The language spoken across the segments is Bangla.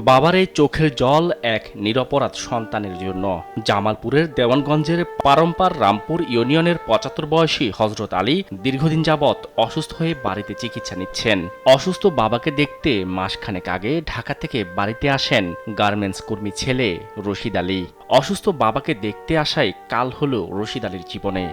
বাবার এই চোখের জল এক নিরপরাধ সন্তানের জন্য। জামালপুরের দেওয়ানগঞ্জের পারম্পার রামপুর ইউনিয়নের ৭৫ বয়সী হজরত আলী দীর্ঘদিন যাবৎ অসুস্থ হয়ে বাড়িতে চিকিৎসা নিচ্ছেন। অসুস্থ বাবাকে দেখতে মাসখানেক আগে ঢাকা থেকে বাড়িতে আসেন গার্মেন্টস কর্মী ছেলে রশিদ আলী। অসুস্থ বাবাকে দেখতে আসায় কাল হলো রশিদ আলীর জীবনে।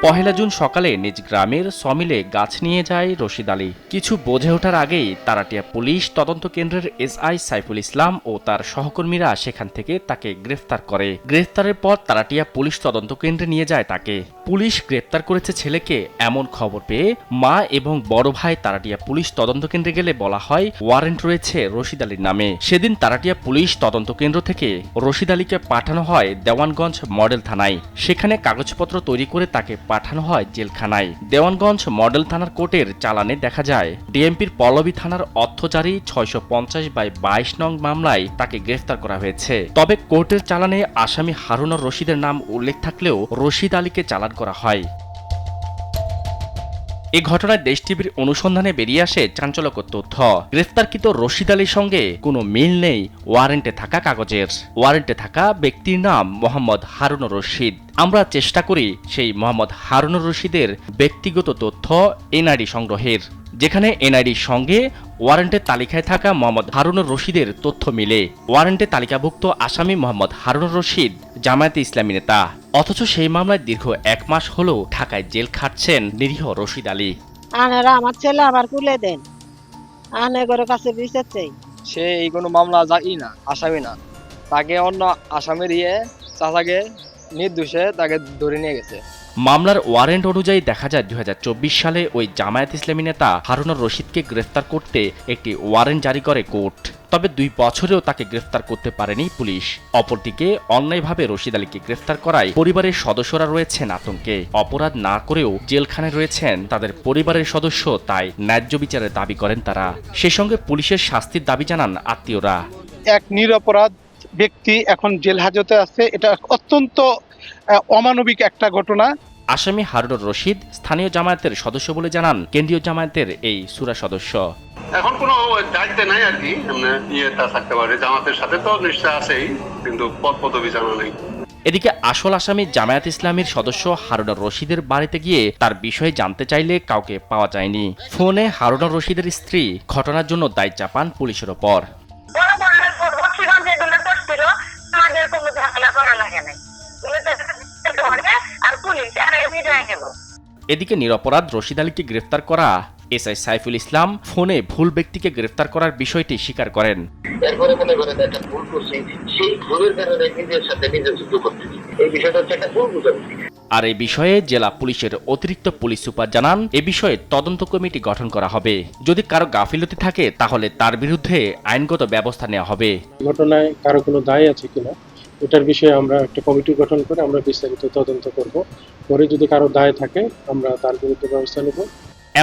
১ জুন সকালে নিজ গ্রামের সমিলে গাছ নিয়ে যায় রশিদ আলী। কিছু বোঝে ওঠার আগেই তারাটিয়া পুলিশ তদন্ত কেন্দ্রের এসআই সাইফুল ইসলাম ও তার সহকর্মীরা সেখান থেকে তাকে গ্রেফতার করে। গ্রেফতারের পর তারাটিয়া পুলিশ তদন্ত কেন্দ্রে নিয়ে যায় তাকে। পুলিশ গ্রেফতার করেছে ছেলেকে এমন খবর পেয়ে মা এবং বড় ভাই তারাটিয়া পুলিশ তদন্ত কেন্দ্রে গেলে বলা হয় ওয়ারেন্ট রয়েছে রশিদ আলীর নামে। সেদিন তারাটিয়া পুলিশ তদন্ত কেন্দ্র থেকে রশিদ আলীকে পাঠানো হয় দেওয়ানগঞ্জ মডেল থানায়। সেখানে কাগজপত্র তৈরি করে তাকে পাঠানো হয় জেলখানায়। দেওয়ানগঞ্জ মডেল থানার কোর্টের চালানে দেখা যায় ডিএমপির পল্লবী থানার অর্থজারি ৬৫০/২২ নং মামলায় তাকে গ্রেফতার করা হয়েছে। তবে কোর্টের চালানে আসামি হারুনুর রশিদের নাম উল্লেখ থাকলেও রশিদ আলীকে চালান করা হয়। এই ঘটনায় দেশ টিভির অনুসন্ধানে বেরিয়ে আসে চাঞ্চল্যকর তথ্য। গ্রেফতারকৃত রশিদ আলীর সঙ্গে কোনো মিল নেই ওয়ারেন্টে থাকা কাগজের। ওয়ারেন্টে থাকা ব্যক্তির নাম মোহাম্মদ হারুনুর রশিদ। আমরা চেষ্টা করি সেই মোহাম্মদ হারুনুর রশিদের ব্যক্তিগত তথ্য এনআইডি সংগ্রহের, যেখানে এনআইডির সঙ্গে ওয়ারেন্টের তালিকায় থাকা মোহাম্মদ হারুনুর রশিদের তথ্য মিলে। ওয়ারেন্টে তালিকাভুক্ত আসামি মোহাম্মদ হারুনুর রশিদ জামায়াতে ইসলামী নেতা, অথচ সেই মামলায় দীর্ঘ ১ মাস হলো ঢাকায় জেল খাটছেন নিরীহ রশিদ আলী। আনারা আমার ছেলে আবার তুলে দেন, আনাগরের কাছে বিচার চাই। সে এই কোনো মামলা যাই না, আসামি না, তাকে অন্য আসামির চাচাকে নির্দোষে তাকে ধরে নিয়ে গেছে। মামলার ওয়ারেন্ট অনুযায়ী দেখা যায় ২০২৪ সালে ওই জামায়াত ইসলামী নেতা হারুনুর রশিদকে গ্রেফতার করতে একটি ওয়ারেন্ট জারি করে কোর্ট। তবে ২ বছরেও তাকে গ্রেফতার করতে পারেনি পুলিশ। অপরদিকে অন্যায়ভাবে রশিদ আলীকে গ্রেফতার করায় পরিবারের সদস্যরা রয়েছেন আতঙ্কে। অপরাধ না করেও জেলখানায় রয়েছেন তাদের পরিবারের সদস্য, তাই ন্যায্য বিচারের দাবি করেন তারা। সেই সঙ্গে পুলিশের শাস্তির দাবি জানান আত্মীয়রা। এক নিরপরাধ ব্যক্তি এখন জেল হাজতে আছে, এটা অত্যন্ত অমানবিক একটা ঘটনা। আসামি হারুনুর রশিদ স্থানীয় জামায়াতের সদস্য বলে জানান কেন্দ্রীয় জামায়াতের এই সুরা সদস্য। এখন কোনো দায়িত্বে নাই আর কি, ইয়েটা থাকতে পারে, জামাতের সাথে তো নিশ্চয় আছেই, কিন্তু পদ পদবি জানা নেই। এদিকে আসল আসামি জামায়াত ইসলামীর সদস্য হারুনুর রশিদের বাড়িতে গিয়ে তার বিষয়ে জানতে চাইলে কাউকে পাওয়া যায়নি। ফোনে হারুনুর রশিদের স্ত্রী ঘটনার জন্য দায় চাপান পুলিশের ওপর। এদিকে নিরপরাধ রশিদ আলীকে গ্রেফতার করা এসআই সাইফুল ইসলাম ফোনে ভুল ব্যক্তিকে গ্রেফতার করার বিষয়টি স্বীকার করেন। এরপরে মনে করেন একটা ভুল করছি, সেই ভুলের কারণে নিজের সাথে নিজে যুদ্ধ করতেছি, এই বিষয়টা হচ্ছে একটা ভুল বুঝাবুঝি। আর এই বিষয়ে জেলা পুলিশের অতিরিক্ত পুলিশ সুপার জানান এ বিষয়ে তদন্ত কমিটি গঠন করা হবে। যদি কারো গাফিলতি থাকে তাহলে তার বিরুদ্ধে আইনগত ব্যবস্থা নেওয়া হবে। ঘটনায় কারো কোনো দায় আছে কিনা এটার বিষয়ে আমরা একটা কমিটি গঠন করে আমরা বিস্তারিত তদন্ত করব। পরে যদি কারো দায় থাকে আমরা তার বিরুদ্ধে ব্যবস্থা নেব।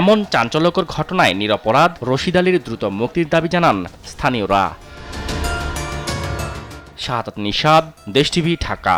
এমন চাঞ্চল্যকর ঘটনায় নিরপরাধ রশিদ আলীর দ্রুত মুক্তির দাবি জানান স্থানীয়রা। শাহাদাত নিশাদ, দেশ টিভি, ঢাকা।